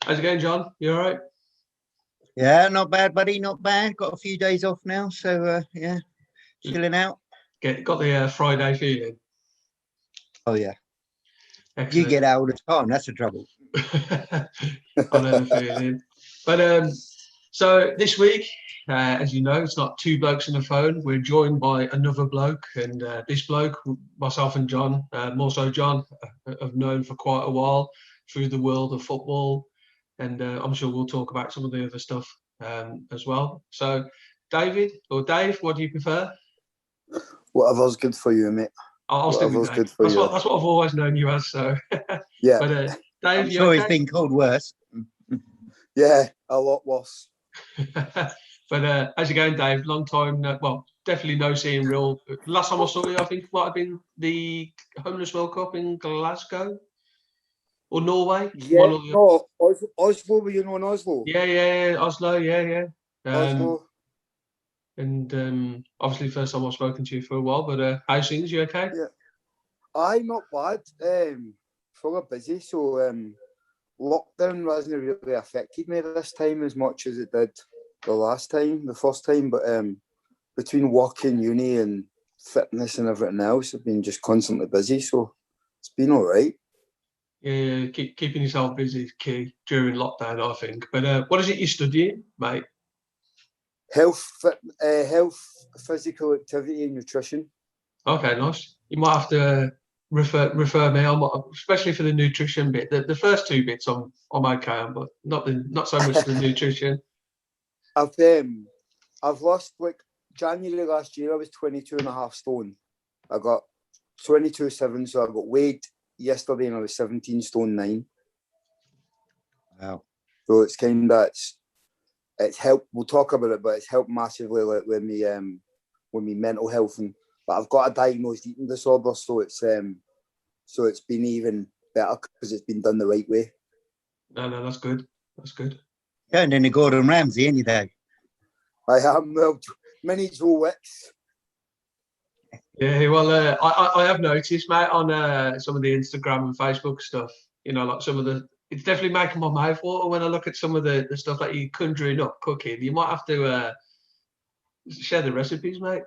How's it going, John? You all right? Yeah, not bad, buddy. Not bad. Got a few days off now, so yeah, chilling out. Got the Friday feeling. Oh yeah, you Excellent. get out all the time. That's the trouble. I know the feeling. But so this week, as you know, it's not two blokes on the phone. We're joined by another bloke, and this bloke, myself and John, more so John, have known for quite a while through the world of football, and I'm sure we'll talk about some of the other stuff as well. So, David or Dave, what do you prefer? Whatever's good for you, mate. I'll stick with Whatever's Dave. good for you. That's what I've always known you as. So, Yeah, but I'm Dave, you sure okay? it's been called worse. yeah, a lot worse. But how's it going, Dave? Long time. Well, definitely no seeing real. Last time I saw you, I think might have been the Homeless World Cup in Glasgow or Norway. Yeah, no, Oslo, were you know in Oslo? Yeah, Oslo, yeah. Oslo. And obviously, first time I've spoken to you for a while. But how's things? You okay? Yeah. Aye, not bad. Full of busy, so lockdown wasn't really affected me this time as much as it did the first time. But between work and uni and fitness and everything else, I've been just constantly busy, so it's been all right. Yeah, keeping yourself busy is key during lockdown, I think. But what is it you're studying, mate? Health, physical activity and nutrition. Okay, nice. You might have to refer me on, especially for the nutrition bit. The first two bits I'm okay on, but not so much the nutrition. I've lost, like, January last year I was 22.5 stone. I got 22.7, so I got weighed yesterday and I was 17 stone 9. Wow. So it's kind of it's helped. We'll talk about it, but it's helped massively, like, with me mental health. But I've got a diagnosed eating disorder, so it's been even better because it's been done the right way. No, that's good. That's good. Turned into Gordon Ramsay any day. I am, well, mini Joe Wicks. Yeah, well, I have noticed, mate, on some of the Instagram and Facebook stuff. You know, like some of the. It's definitely making my mouth water when I look at some of the stuff that you're conjuring up cooking. You might have to share the recipes, mate.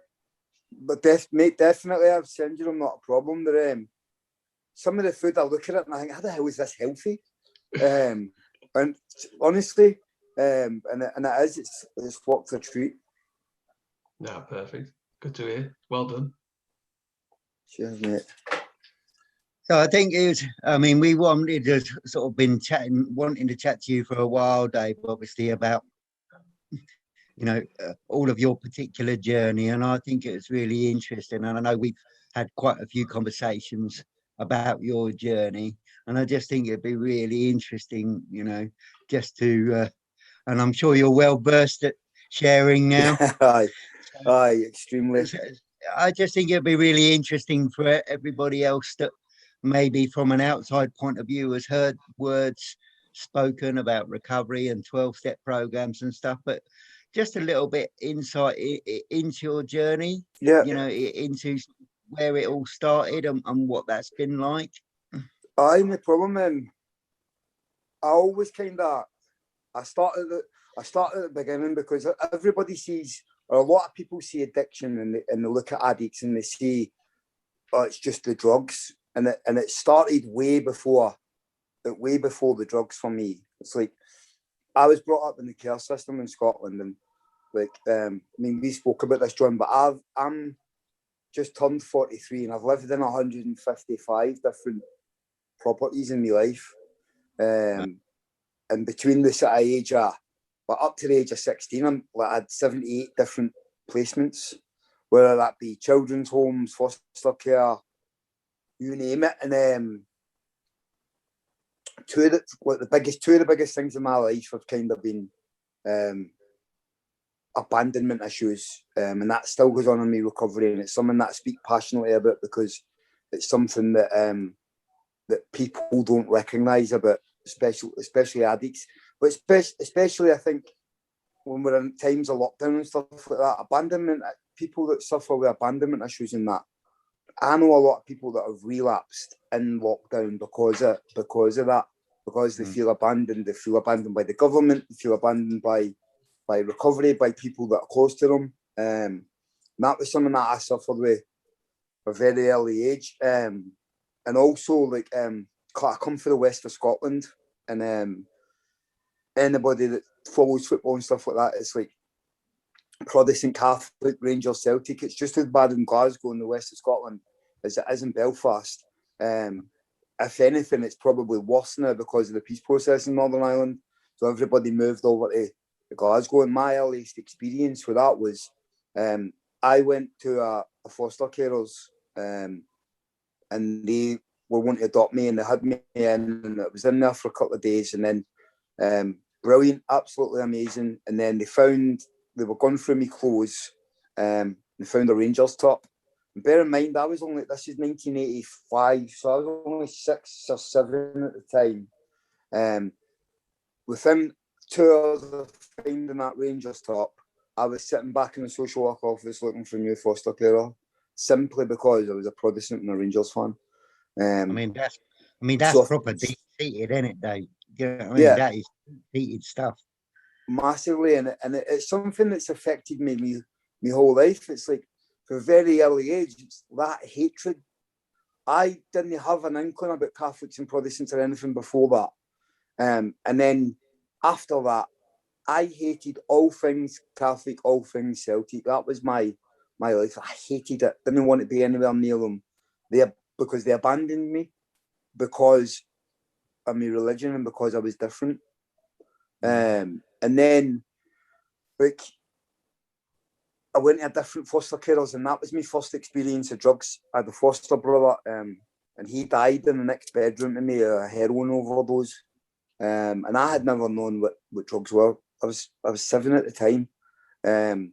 But mate, definitely, I've sent you them, not a problem. They're, some of the food I look at it and I think, how the hell is this healthy? And honestly, and it is. It's worked a treat. No, perfect. Good to hear. Well done. Cheers, mate. So I think we wanted to sort of wanting to chat to you for a while, Dave, obviously about, all of your particular journey. And I think it's really interesting. And I know we've had quite a few conversations about your journey. And I just think it'd be really interesting, just to, and I'm sure you're well versed at sharing now. Aye, extremely. I just think it'd be really interesting for everybody else that maybe from an outside point of view has heard words spoken about recovery and 12-step programs and stuff, but just a little bit insight into your journey, into where it all started and what that's been like. Aye, no problem. I always I started at the beginning because everybody sees, or a lot of people see addiction and they look at addicts and they say, oh, it's just the drugs. And it started way before the drugs for me. It's like, I was brought up in the care system in Scotland, and we spoke about this, John, but I'm just turned 43 and I've lived in 155 different properties in my life. And between the sort of age of, but up to the age of 16, I had 78 different placements, whether that be children's homes, foster care, you name it. And two of the biggest things in my life have kind of been abandonment issues, and that still goes on in my recovery, and it's something that I speak passionately about because it's something that that people don't recognise about, especially addicts, but especially I think when we're in times of lockdown and stuff like that, abandonment, people that suffer with abandonment issues and that. I know a lot of people that have relapsed in lockdown because of that. because they feel abandoned. They feel abandoned by the government. They feel abandoned by recovery, by people that are close to them. And that was something that I suffered with at a very early age. And also, like, I come from the west of Scotland, and anybody that follows football and stuff like that, it's like Protestant, Catholic, Rangers, Celtic. It's just as bad in Glasgow in the west of Scotland as it is in Belfast. If anything, it's probably worse now because of the peace process in Northern Ireland. So everybody moved over to Glasgow. And my earliest experience with that was I went to a foster carers, and they were wanting to adopt me, and they had me in, and I was in there for a couple of days, and then brilliant, absolutely amazing. And then they were going through my clothes, and they found a Rangers top. And bear in mind, this is 1985, so I was only 6 or 7 at the time. Within 2 hours of finding that Rangers top, I was sitting back in the social work office looking for a new foster carer, simply because I was a Protestant and a Rangers fan. I mean, that's proper deep-seated, isn't it, Dave? You know what I mean? Yeah. That is deep-seated stuff. Massively, and it's something that's affected me my whole life. It's like, from a very early age, it's that hatred. I didn't have an inkling about Catholics and Protestants or anything before that. And then after that, I hated all things Catholic, all things Celtic. That was my life. I hated it. Didn't want to be anywhere near them. Because they abandoned me because of my religion and because I was different. And then, like, I went to a different foster carers, and that was my first experience of drugs. I had a foster brother, and he died in the next bedroom to me, a heroin overdose. And I had never known what drugs were. I was 7 at the time. And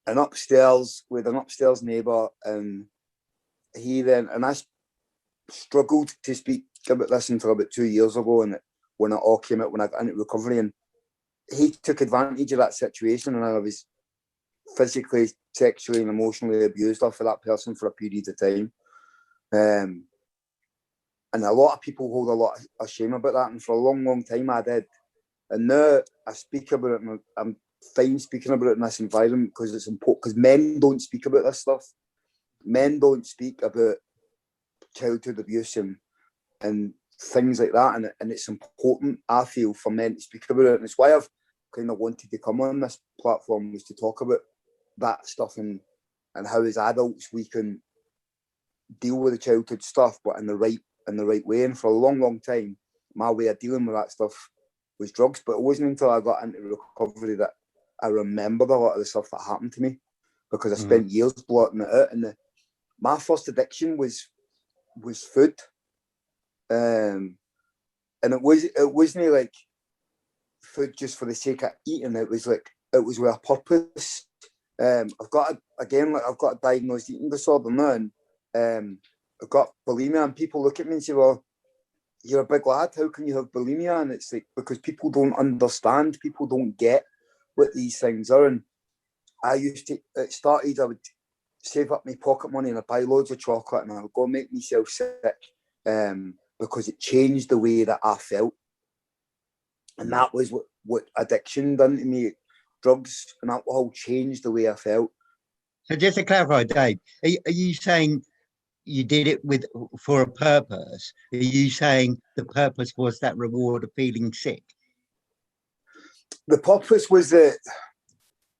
upstairs, with an upstairs neighbour, and I struggled to speak about this until about 2 years ago, and when it all came out, when I got into recovery, and he took advantage of that situation, and I was physically, sexually, and emotionally abused off of that person for a period of time. And a lot of people hold a lot of shame about that, and for a long, long time I did. And now I speak about it, and I'm fine speaking about it in this environment because it's important, because men don't speak about this stuff. Men don't speak about childhood abuse and things like that, and it's important, I feel, for men to speak about it. And it's why I've kind of wanted to come on this platform, was to talk about that stuff and how as adults we can deal with the childhood stuff, but in the right way. And for a long, long time, my way of dealing with that stuff was drugs. But it wasn't until I got into recovery that I remembered a lot of the stuff that happened to me, because I spent years blotting it out. And my first addiction was food, and it wasn't like food just for the sake of eating. It was with a purpose. I've got a diagnosed eating disorder now, and I've got bulimia, and people look at me and say, well, you're a big lad, how can you have bulimia? And it's like, because people don't understand, people don't get what these things are. And I would save up my pocket money and I'd buy loads of chocolate, and I would go make myself sick, because it changed the way that I felt. And that was what addiction done to me, drugs and alcohol changed the way I felt. So just to clarify, Dave, are you saying you did it for a purpose? Are you saying the purpose was that reward of feeling sick? The purpose was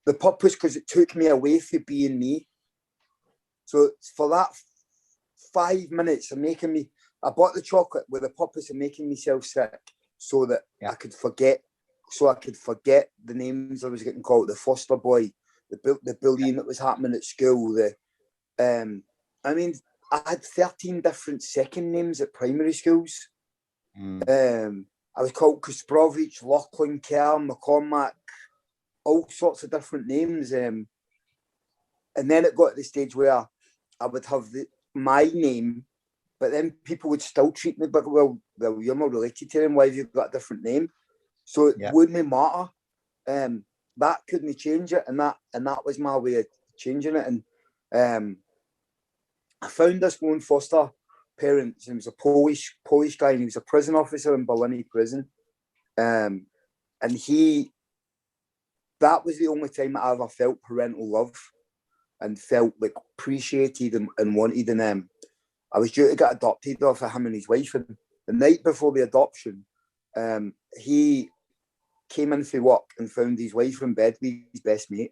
because it took me away from being me. So for that 5 minutes of I bought the chocolate with the purpose of making myself sick, so that I could forget the names I was getting called, the foster boy, the bullying that was happening at school. I had 13 different second names at primary schools. I was called Kusprovich, Lachlan, Kerr, McCormack, all sorts of different names. And then it got to the stage where I would have my name, but then people would still treat me, but well, you're not related to them. Why have you got a different name? So it wouldn't matter. That couldn't change it, and that was my way of changing it. And I found this one foster parents. He was a Polish guy, and he was a prison officer in Berlin prison. And that was the only time I ever felt parental love and felt like appreciated and wanted. And I was due to get adopted off of him and his wife. And the night before the adoption, he came in for work and found his wife in bed with his best mate.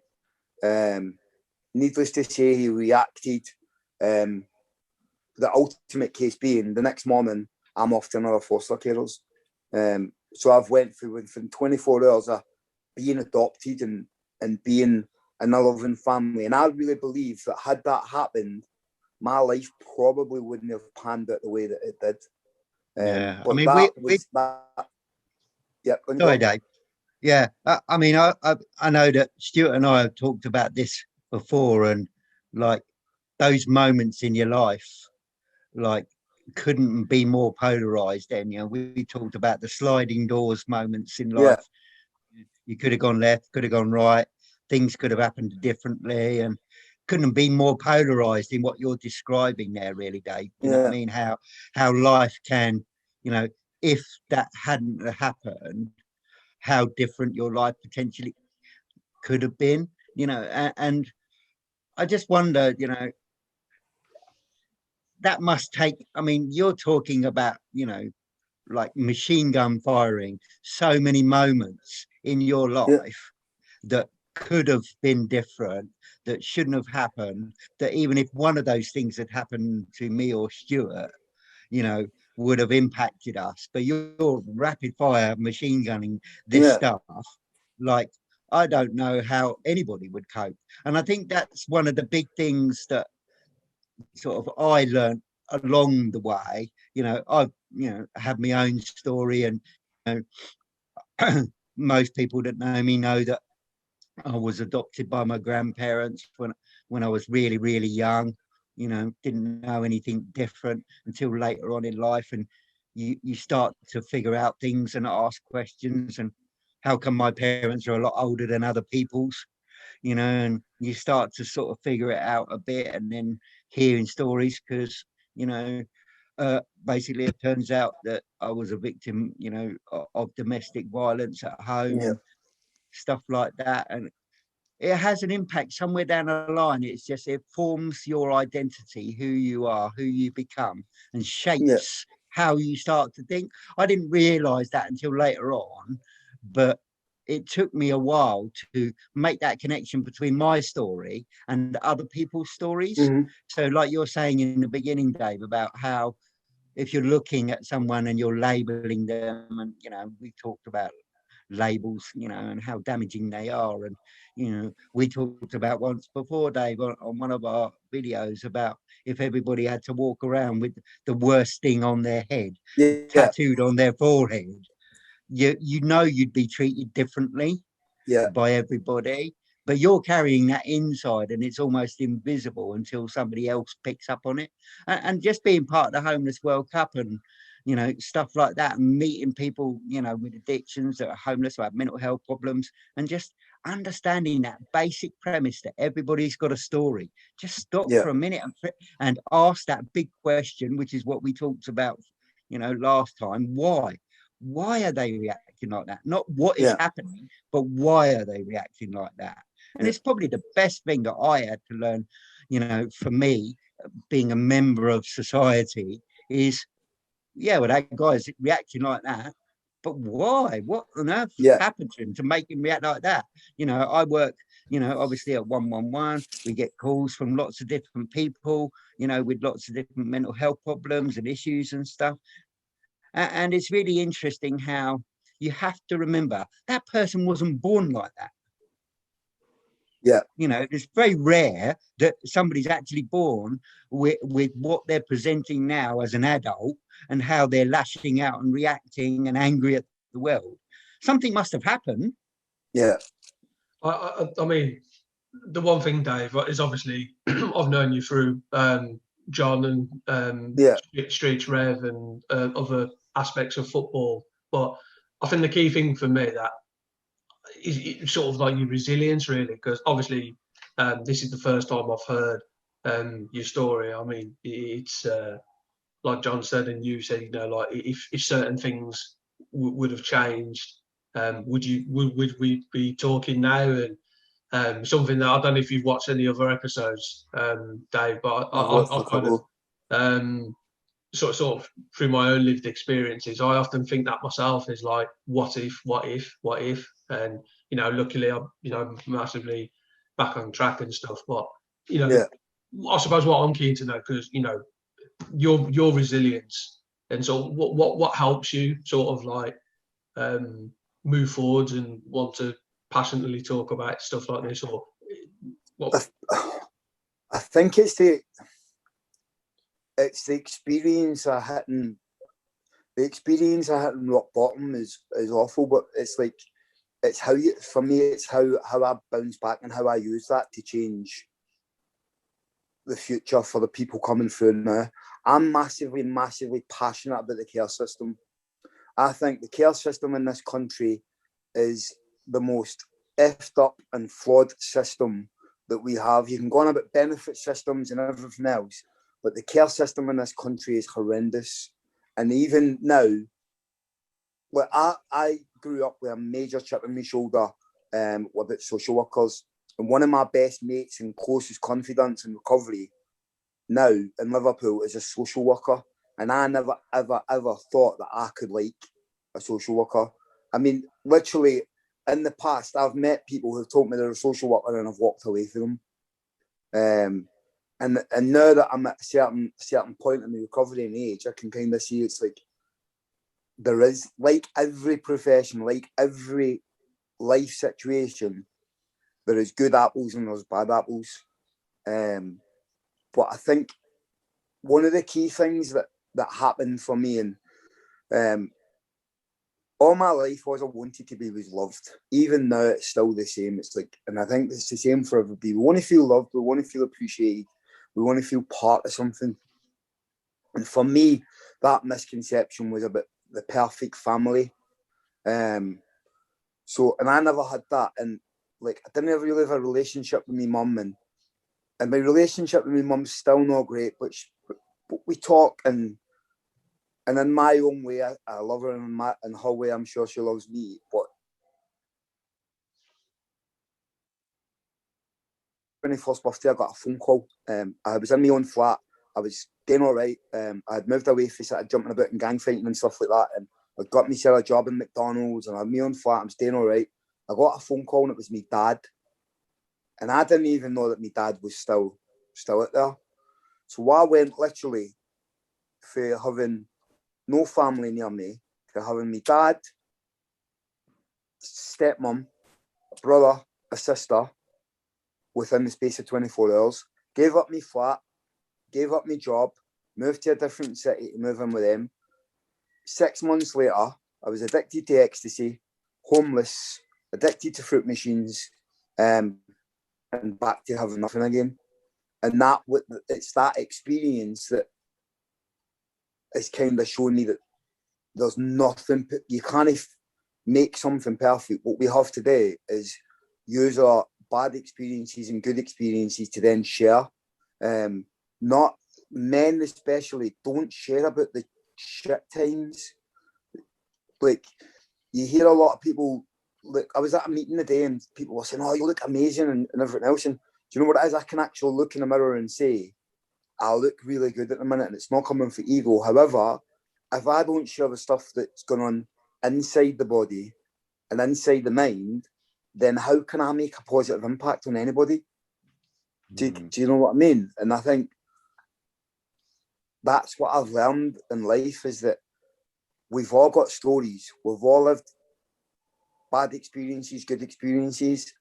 Needless to say, he reacted. The ultimate case being, the next morning, I'm off to another foster carers. So I've went through within 24 hours of being adopted and being in a loving family. And I really believe that had that happened, my life probably wouldn't have panned out the way that it did. Yeah, but I mean, that we was that. Yeah, sorry, Dave. Yeah, I mean, I know that Stuart and I have talked about this before, and like those moments in your life, like couldn't be more polarized. Then, you know, we talked about the sliding doors moments in life. You could have gone left, could have gone right, things could have happened differently, and couldn't be more polarized in what you're describing there, really, Dave. You know what I mean? How life can, you know, if that hadn't happened, how different your life potentially could have been, you know. And I just wonder, you know, that must take, I mean, you're talking about, you know, like machine gun firing, so many moments in your life that could have been different, that shouldn't have happened, that even if one of those things had happened to me or Stuart, you know, would have impacted us. But you're rapid fire machine gunning this stuff, like, I don't know how anybody would cope. And I think that's one of the big things that sort of I learned along the way. You know, I've, you know, had my own story, and you know, most people that know me know that I was adopted by my grandparents when I was really, really young. You know, didn't know anything different until later on in life, and you start to figure out things and ask questions. And how come my parents are a lot older than other people's? You know, and you start to sort of figure it out a bit, and then hearing stories, because you know, basically it turns out that I was a victim, you know, of domestic violence at home and stuff like that. And it has an impact somewhere down the line. It's just, it forms your identity, who you are, who you become, and shapes how you start to think. I didn't realize that until later on, but it took me a while to make that connection between my story and other people's stories. So like you're saying in the beginning, Dave, about how if you're looking at someone and you're labeling them, and you know, we talked about labels, you know, and how damaging they are. And you know, we talked about once before, Dave, on one of our videos, about if everybody had to walk around with the worst thing on their head tattooed on their forehead, you know, you'd be treated differently by everybody. But you're carrying that inside, and it's almost invisible until somebody else picks up on it. And just being part of the Homeless World Cup and, you know, stuff like that, and meeting people, you know, with addictions that are homeless, or have mental health problems, and just understanding that basic premise that everybody's got a story. Just stop for a minute and ask that big question, which is what we talked about, you know, last time. Why are they reacting like that? Not what is happening, but why are they reacting like that? And it's probably the best thing that I had to learn, you know, for me, being a member of society, is, well, that guy's reacting like that, but why? What on earth happened to him to make him react like that? You know, I work, you know, obviously at 111. We get calls from lots of different people, you know, with lots of different mental health problems and issues and stuff. And it's really interesting how you have to remember that person wasn't born like that. You know, it's very rare that somebody's actually born with what they're presenting now as an adult, and how they're lashing out and reacting and angry at the world. Something must have happened. I mean, the one thing, Dave, is obviously I've known you through John and Streets Rev and other aspects of football. But I think the key thing for me that is sort of like your resilience, really, because obviously this is the first time I've heard your story. I mean, it's like John said and you said, you know, like if certain things would have changed, would we be talking now? And something that I don't know if you've watched any other episodes, Dave, but I've watched a I kind of couple. sort of through my own lived experiences, I often think that myself is like, what if, and you know, luckily I'm, you know, massively back on track and stuff. But you know, Yeah. I suppose what I'm keen to know, because you know, your resilience, and so what helps you sort of like move forwards and want to passionately talk about stuff like this, or what? I think it's the experience of hitting rock bottom is awful, but it's like, it's how you, for me, it's how I bounce back and how I use that to change the future for the people coming through now. I'm massively passionate about the care system. I think the care system in this country is the most effed up and flawed system that we have. You can go on about benefit systems and everything else, but the care system in this country is horrendous. And even now, well, I grew up with a major chip in my shoulder with social workers. And one of my best mates and closest confidants in recovery now in Liverpool is a social worker. And I never, ever thought that I could like a social worker. I mean, literally, in the past, I've met people who've told me they're a social worker and I've walked away from them. And now that I'm at a certain point in my recovery and age, I can kind of see it's like, there is, like every profession, like every life situation, there is good apples and there's bad apples. But I think one of the key things that happened for me, and all my life was I wanted to be was loved. Even now, it's still the same. It's like, and I think it's the same for everybody. We want to feel loved. We want to feel appreciated. We want to feel part of something. And for me, that misconception was about the perfect family. So, and I never had that. And like, I didn't ever really have a relationship with my mum, and my relationship with my mum's still not great, but we talk, and in my own way, I love her, and in her way, I'm sure she loves me. But 21st birthday, I got a phone call. I was in my own flat. I was doing all right. I had moved away from sort of jumping about and gang fighting and stuff like that, and I got myself a job in McDonald's, and I had my own flat. I was doing all right. I got a phone call, and it was my dad, and I didn't even know that my dad was still out there. So I went literally for having no family near me, to having my dad, stepmom, a brother, a sister, within the space of 24 hours. Gave up my flat, gave up my job, moved to a different city to move in with them. 6 months later, I was addicted to ecstasy, homeless, addicted to fruit machines, and back to having nothing again. And it's that experience that has kind of shown me that there's nothing, you can't make something perfect. What we have today is use our bad experiences and good experiences to then share. Not men especially don't share about the shit times. Like, you hear a lot of people, like, I was at a meeting today and people were saying, oh, you look amazing and everything else. And do you know what it is? I can actually look in the mirror and say, I look really good at the minute, and it's not coming for ego. However, if I don't share the stuff that's going on inside the body and inside the mind, then how can I make a positive impact on anybody? Do you know what I mean? And I think that's what I've learned in life, is that we've all got stories. We've all lived bad experiences, good experiences.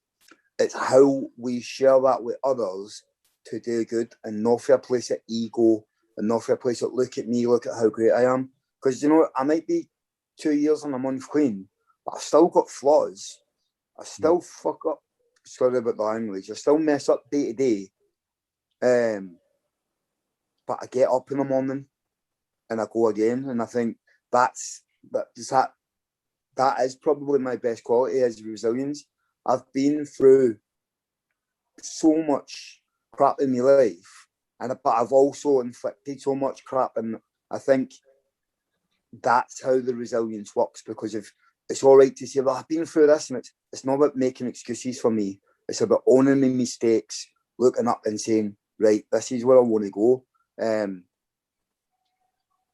It's how we share that with others to do good, and not for a place of ego, and not for a place of look at me, look at how great I am. Because, you know, I might be 2 years and a month clean, but I've still got flaws. I still fuck up. Sorry about the language. I still mess up day to day. But I get up in the morning and I go again. And I think that is probably my best quality, is resilience. I've been through so much crap in my life, but I've also inflicted so much crap, and I think that's how the resilience works, because if it's all right to say, well, I've been through this, and it's not about making excuses for me. It's about owning my mistakes, looking up and saying, right, this is where I want to go.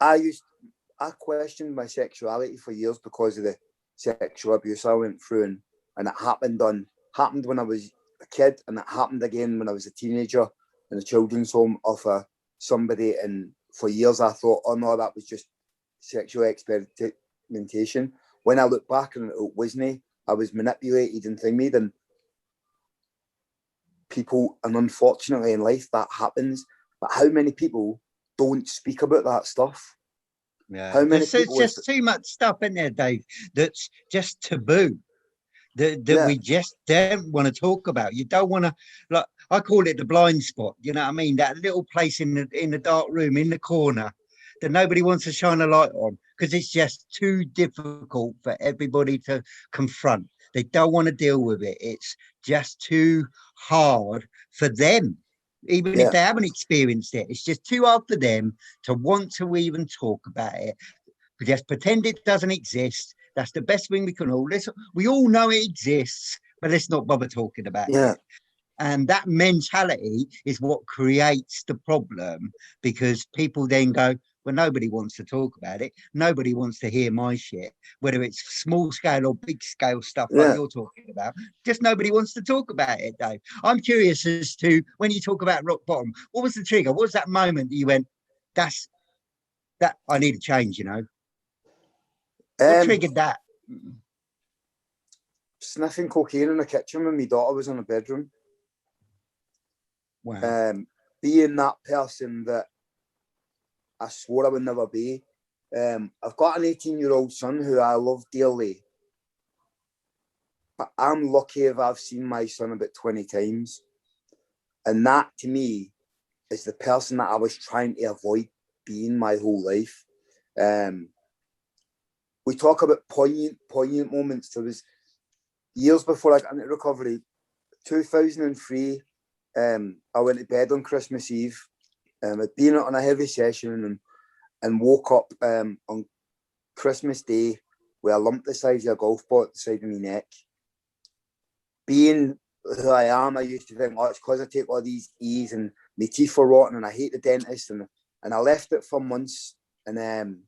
I questioned my sexuality for years because of the sexual abuse I went through, and it happened when I was a kid, and it happened again when I was a teenager in a children's home of somebody. And for years I thought, oh no, that was just sexual experimentation. When I look back and it wasn't, I was manipulated and thinged, and people, and unfortunately in life that happens. But how many people don't speak about that stuff? Yeah, How many there's people just too much stuff in there, Dave, that's just taboo. That we just don't want to talk about. You don't want to, like, I call it the blind spot. You know what I mean? That little place in the dark room in the corner that nobody wants to shine a light on because it's just too difficult for everybody to confront. They don't want to deal with it. It's just too hard for them, even if they haven't experienced it. It's just too hard for them to want to even talk about it. Just pretend it doesn't exist. That's the best thing we can all. We all know it exists, but let's not bother talking about it. And that mentality is what creates the problem, because people then go, well, nobody wants to talk about it. Nobody wants to hear my shit, whether it's small scale or big scale stuff like you're talking about. Just nobody wants to talk about it, Dave. I'm curious as to, when you talk about rock bottom, what was the trigger? What was that moment that you went, that I need to change, you know? What triggered that? Sniffing cocaine in the kitchen when my daughter was in the bedroom. Wow. Being that person that I swore I would never be. I've got an 18-year-old son who I love dearly, but I'm lucky if I've seen my son about 20 times. And that, to me, is the person that I was trying to avoid being my whole life. We talk about poignant moments. There was years before I got into recovery, 2003, I went to bed on Christmas Eve. I'd been on a heavy session and woke up on Christmas Day with a lump the size of a golf ball at the side of my neck. Being who I am, I used to think, oh, it's because I take all these E's and my teeth are rotten and I hate the dentist. And I left it for months. And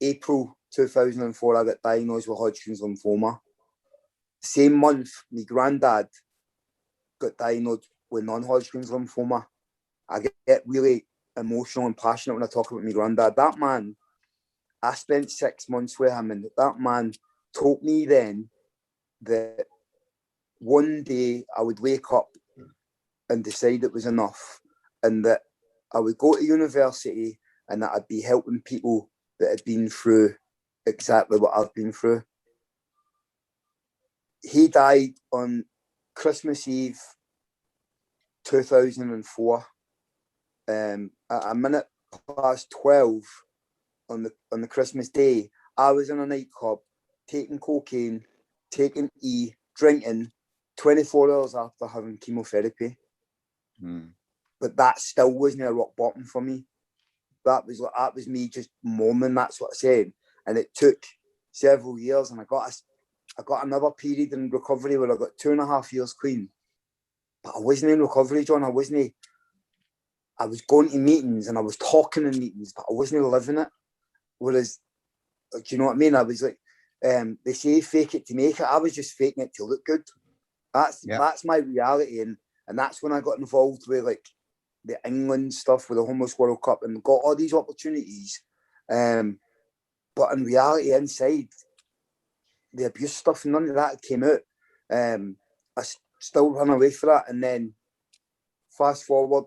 April 2004, I got diagnosed with Hodgkin's lymphoma. Same month, my granddad got diagnosed with non-Hodgkin's lymphoma. I get really emotional and passionate when I talk about my granddad. That man, I spent 6 months with him, and that man told me then that one day I would wake up and decide it was enough, and that I would go to university and that I'd be helping people that had been through exactly what I've been through. He died on Christmas Eve 2004. At a minute past 12 on the Christmas day, I was in a nightclub taking cocaine, taking E, drinking 24 hours after having chemotherapy. But that still wasn't a rock bottom for me. That was me just mourning, that's what I said. And it took several years, and I got another period in recovery where I got 2.5 years clean. But I wasn't in recovery, John. I was going to meetings and I was talking in meetings, but I wasn't living it. Whereas, do you know what I mean? I was like, they say fake it to make it. I was just faking it to look good. That's my reality. And that's when I got involved with like the England stuff with the Homeless World Cup and got all these opportunities. But in reality, inside, the abuse stuff, none of that came out. I still ran away for that. And then fast forward,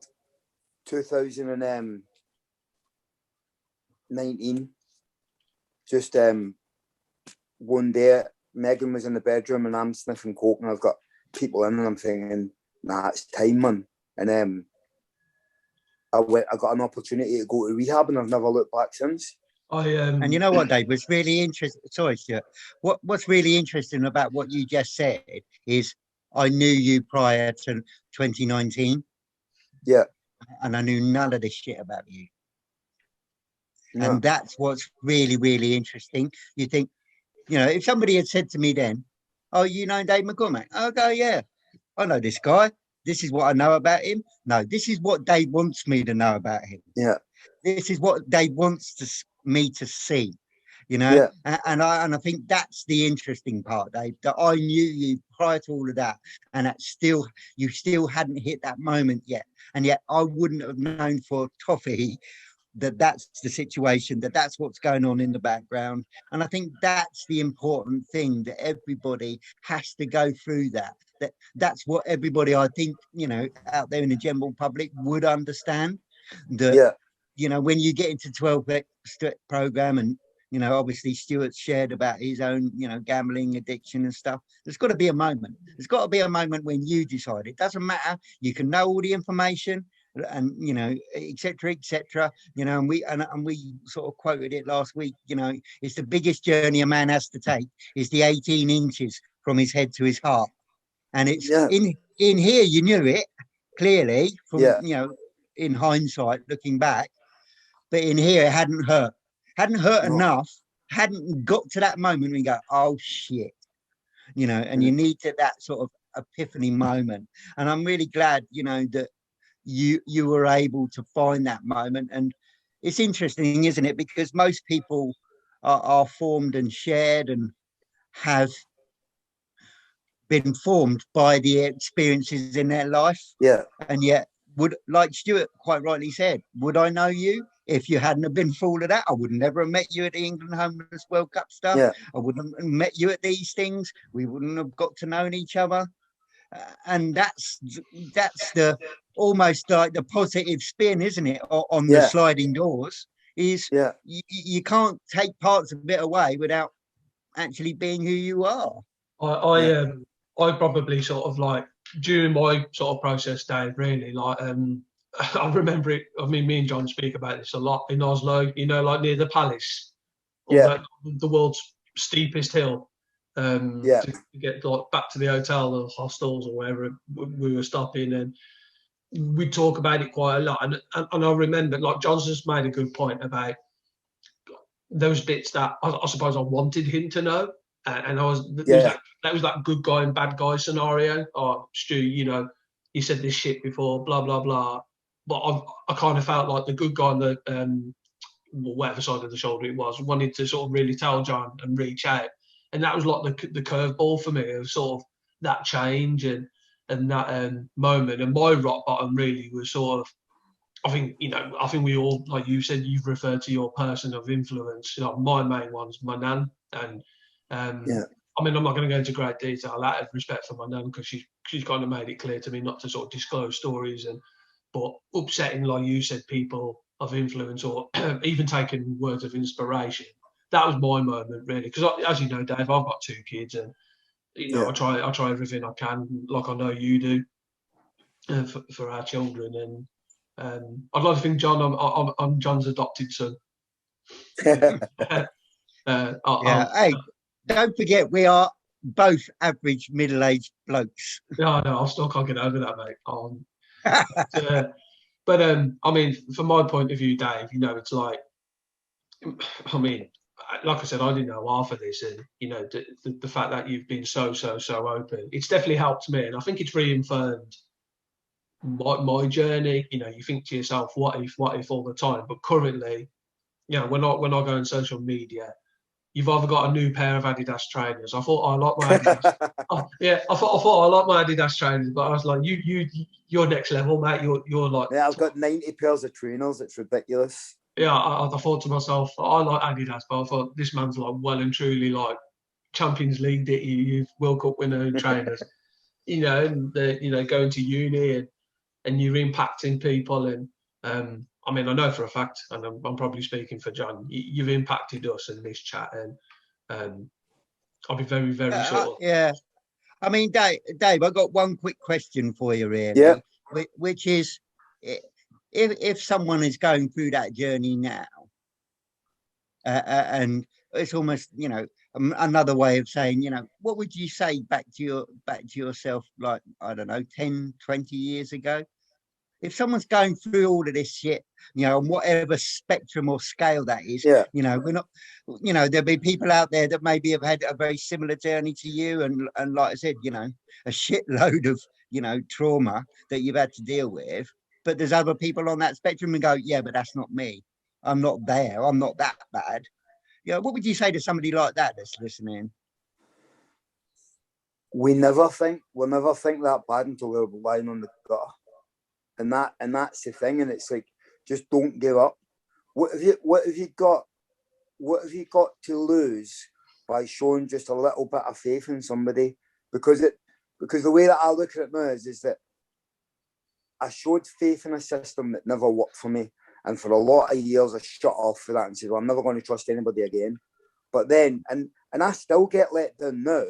2019, just one day, Megan was in the bedroom and I'm sniffing coke and I've got people in and I'm thinking, nah, it's time, man. And I got an opportunity to go to rehab and I've never looked back since. And you know what, Dave, was really interesting. Sorry, Stuart. What's really interesting about what you just said is I knew you prior to 2019. Yeah. And I knew none of this shit about you. No. And that's what's really, really interesting. You think, if somebody had said to me then, "Oh, you know Dave McCormack?" I'll go, "Yeah, I know this guy. This is what I know about him." No, this is what Dave wants me to know about him. Yeah. This is what Dave wants me to see. Yeah. And I think that's the interesting part, Dave. That I knew you prior to all of that, and that you still hadn't hit that moment yet, and yet I wouldn't have known for toffee that's the situation, that's what's going on in the background. And I think that's the important thing, that everybody has to go through that's what everybody, I think, out there in the general public would understand, that Yeah. when you get into 12-step program, and obviously Stuart shared about his own gambling addiction and stuff, there's got to be a moment, when you decide. It doesn't matter, you can know all the information, and etc., etc., and we sort of quoted it last week. It's the biggest journey a man has to take is the 18 inches from his head to his heart. And it's in here, you knew it clearly from in hindsight looking back, but in here it hadn't hurt No. enough, hadn't got to that moment when you go, oh shit, and you need that sort of epiphany moment. And I'm really glad that you were able to find that moment. And it's interesting, isn't it, because most people are formed and shared and have been formed by the experiences in their life. Yeah. And yet, like Stuart quite rightly said, would I know you if you hadn't have been full of that? I would never have met you at the England Homeless World Cup stuff. Yeah. I wouldn't have met you at these things. We wouldn't have got to know each other. And that's the almost like the positive spin, isn't it, on the sliding doors, is you can't take parts of it away without actually being who you are. I probably sort of like during my sort of process, Dave, really like I remember it. I mean, me and John speak about this a lot in Oslo, like near the palace, the world's steepest hill. To get like back to the hotel or hostels or wherever we were stopping, and we talk about it quite a lot. And I remember, like Johnson's made a good point about those bits that I suppose I wanted him to know, and I was that was that good guy and bad guy scenario. Oh, Stu, you said this shit before, blah blah blah. But I kind of felt like the good guy on the whatever side of the shoulder it was wanted to sort of really tell John and reach out. And that was like the curveball for me of sort of that change and that moment. And my rock bottom really was sort of, I think we all, like you said, you've referred to your person of influence. My main one's my nan. And I mean, I'm not going to go into great detail out of respect for my nan, because she's kind of made it clear to me not to sort of disclose stories. But upsetting, like you said, people of influence, or even taking words of inspiration. That was my moment, really, because as you know, Dave, I've got 2 kids, and I try everything I can, like I know you do, for our children. And I'd like to think, John, I'm John's adopted son. Hey, don't forget, we are both average middle-aged blokes. No, I still can't get over that, mate. But I mean, from my point of view, Dave, it's like, I mean, like I said, I didn't know half of this, and the fact that you've been so open, it's definitely helped me, and I think it's reaffirmed my journey. You think to yourself, what if all the time? But currently, when I go on social media, you've either got a new pair of Adidas trainers. I thought I like my Adidas. I thought I like my Adidas trainers, but I was like, you're next level, mate. You're like, I've got 90 pairs of trainers. It's ridiculous. Yeah, I thought to myself, I like Adidas, but I thought this man's like well and truly like Champions League you've World Cup winner trainers, and going to uni and you're impacting people. And I mean, I know for a fact, and I'm probably speaking for John, you've impacted us in this chat, and I'll be very, very sort of. Yeah. I mean, Dave, I've got one quick question for you, really. Yeah. Which is, if someone is going through that journey now, and it's almost, another way of saying, what would you say back to yourself, like, I don't know, 10, 20 years ago? if someone's going through all of this shit, you know, on whatever spectrum or scale that is, Yeah. you know, we're not, you know, there'll be people out there that maybe have had a very similar journey to you. And like I said, you know, a shitload of, you know, trauma that you've had to deal with. But there's other people on that spectrum and go, yeah, but that's not me. I'm not there. I'm not that bad. You know, what would you say to somebody like that that's listening? We'll never think that bad until we're lying on the gutter. And that's the thing. And it's like, just don't give up. What have you got to lose by showing just a little bit of faith in somebody? Because the way that I look at it now is that I showed faith in a system that never worked for me. And for a lot of years, I shut off for that and said, well, I'm never going to trust anybody again. But then, and I still get let down now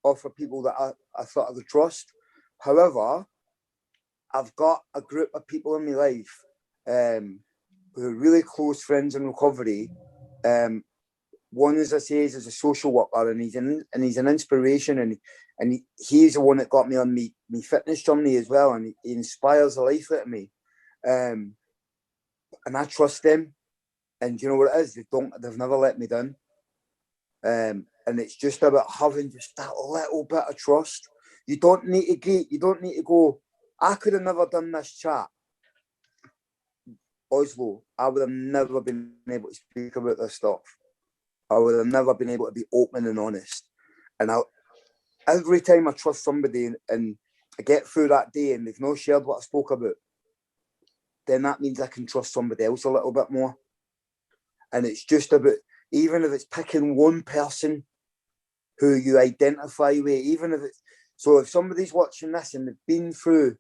off of people that I thought I would trust. However, I've got a group of people in my life who are really close friends in recovery. One, as I say, is a social worker, and he's an inspiration, and he's the one that got me on me fitness journey as well, and he inspires the life out of me. And I trust them, and you know what it is? They've never let me down. And it's just about having just that little bit of trust. You don't need to go, I could have never done this chat. Oslo, I would have never been able to speak about this stuff. I would have never been able to be open and honest. And every time I trust somebody and I get through that day and they've not shared what I spoke about, then that means I can trust somebody else a little bit more. And it's just about, even if it's picking one person who you identify with, even if it's, so if somebody's watching this and they've been through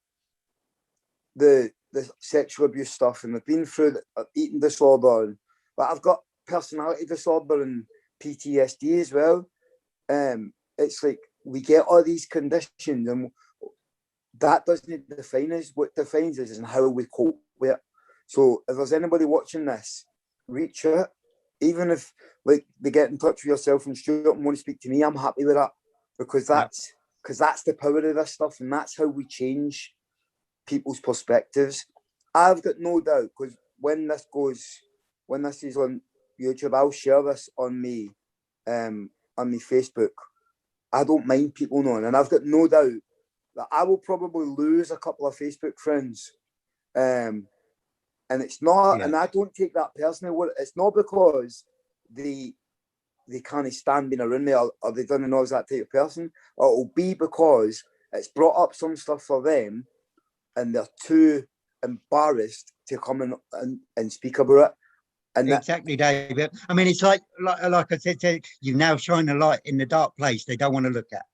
the sexual abuse stuff and they've been through the eating disorder, but I've got personality disorder and PTSD as well. It's like we get all these conditions and that doesn't define us. What defines us is how we cope with it. So if there's anybody watching this, reach out. Even if like they get in touch with yourself and Stuart and want to speak to me, I'm happy with that, because that's the power of this stuff, and that's how we change people's perspectives. I've got no doubt, because when this is on YouTube, I'll share this on me Facebook. I don't mind people knowing, and I've got no doubt that I will probably lose a couple of Facebook friends. And it's not, and I don't take that personally. It's not because they can't stand being around me or they don't know I was that type of person. Or it'll be because it's brought up some stuff for them and they're too embarrassed to come and speak about it. And exactly, David. I mean, it's like I said, you now shine a light in the dark place they don't want to look at.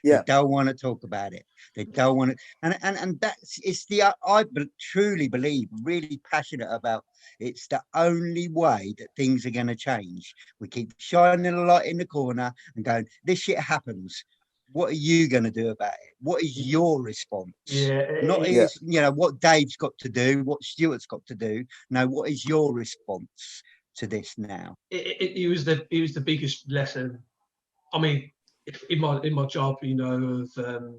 They don't want to talk about it. They don't want to, and it's I truly believe, really passionate about. It's the only way that things are going to change. We keep shining a light in the corner and going, this shit happens. What are you going to do about it? What is your response? Is, you know, what Dave's got to do, what Stuart's got to do. No, what is your response to this now? It was the biggest lesson. I mean, in my job, you know, of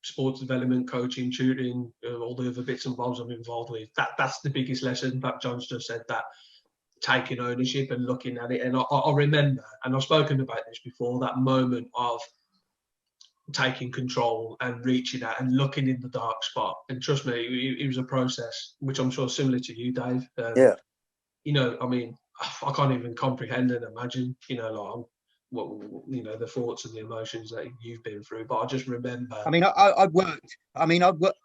sports development, coaching, tutoring, all the other bits and bobs I'm involved with, that's the biggest lesson. That John's just said, that taking ownership and looking at it. And I remember, and I've spoken about this before, that moment of taking control and reaching out and looking in the dark spot. And trust me, it was a process, which I'm sure is similar to you, Dave. You know, I mean, I can't even comprehend and imagine, you know, like what, you know, the thoughts and the emotions that you've been through. But I just remember. I mean, I've worked.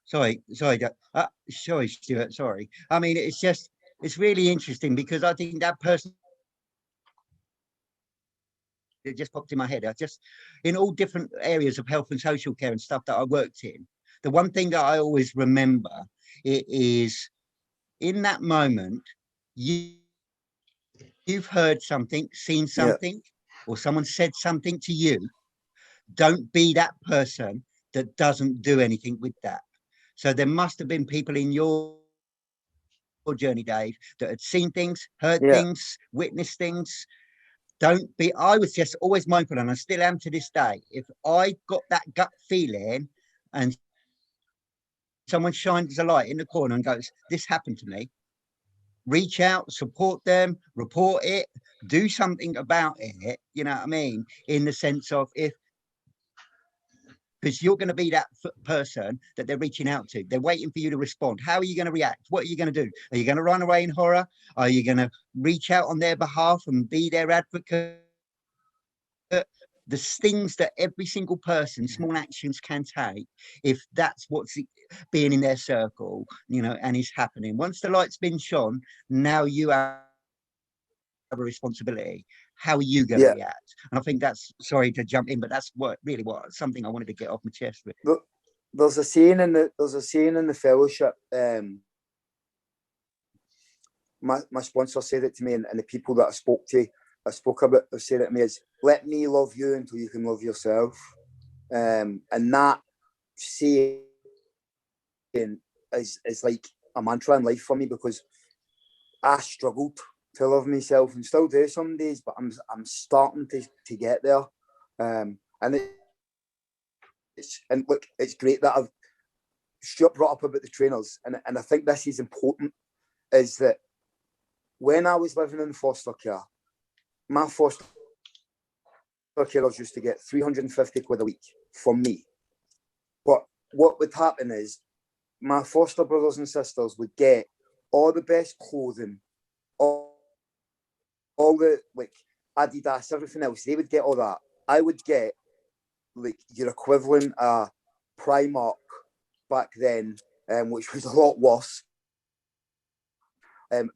Sorry, Stuart. Sorry. I mean, it's really interesting because I think that person. It just popped in my head. In all different areas of health and social care and stuff that I worked in, the one thing that I always remember is in that moment, you've heard something, seen something, or someone said something to you. Don't be that person that doesn't do anything with that. So there must have been people in your journey, Dave, that had seen things, heard things, witnessed things. I was just always mindful, and I still am to this day. If I got that gut feeling and someone shines a light in the corner and goes, this happened to me, reach out, support them, report it, do something about it, you know what I mean? In the sense of, if, because you're going to be that person that they're reaching out to. They're waiting for you to respond. How are you going to react? What are you going to do? Are you going to run away in horror? Are you going to reach out on their behalf and be their advocate? The things that every single person, small actions can take, if that's what's being in their circle, you know, and is happening. Once the light's been shone, now you have a responsibility. How are you going to react? And I think that's, sorry to jump in, but that's what something I wanted to get off my chest with. There's a saying in the fellowship. My sponsor said it to me, and the people that I spoke about have said it to me, is let me love you until you can love yourself. And that saying is like a mantra in life for me, because I struggled to love myself and still do some days, but I'm starting to get there. And look, it's great that Stuart brought up about the trainers, and I think this is important, is that when I was living in foster care, my foster carers used to get 350 quid a week from me. But what would happen is my foster brothers and sisters would get all the best clothing, all the like Adidas, everything else. They would get all that. I would get like your equivalent Primark back then, which was a lot worse.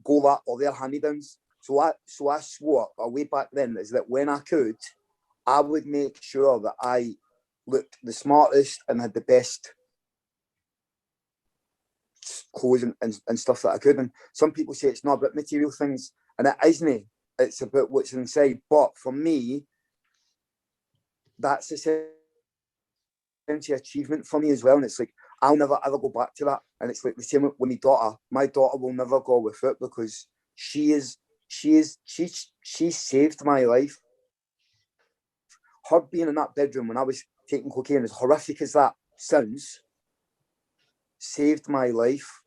Gola or their hand-me-downs. So I swore way back then is that when I could, I would make sure that I looked the smartest and had the best clothes and stuff that I could. And some people say it's not about material things, and it isn't. It's about what's inside. But for me, that's a sense of achievement for me as well. And it's like, I'll never ever go back to that. And it's like the same with my daughter. My daughter will never go with it, because she saved my life. Her being in that bedroom when I was taking cocaine, as horrific as that sounds, saved my life.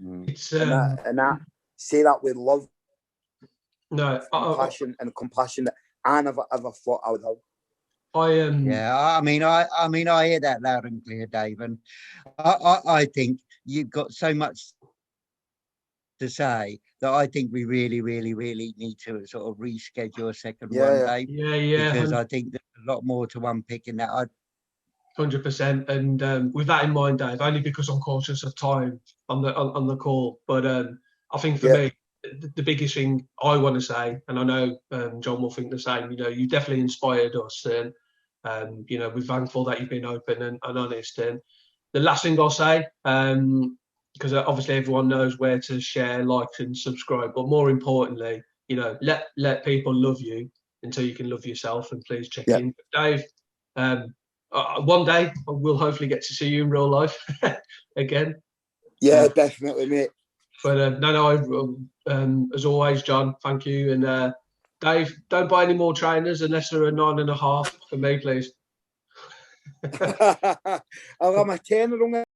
It's and that say that with love, compassion that I never ever thought I would have. Yeah, I mean, I hear that loud and clear, Dave, and I think you've got so much to say that I think we really, really, really need to sort of reschedule a second one, Dave. Yeah. Because I think there's a lot more to unpick in that. 100%. And with that in mind, Dave, only because I'm cautious of time on the call, but I think for me, the biggest thing I want to say, and I know John will think the same, you know, you definitely inspired us, and you know, we're thankful that you've been open and honest. And the last thing I'll say, because obviously everyone knows where to share, like, and subscribe, but more importantly, you know, let people love you until you can love yourself. And please check in, Dave. One day we'll hopefully get to see you in real life again. Yeah, definitely, mate. But no, as always, John, thank you. And Dave, don't buy any more trainers unless they're a 9.5 for me, please. I'll have my 10 on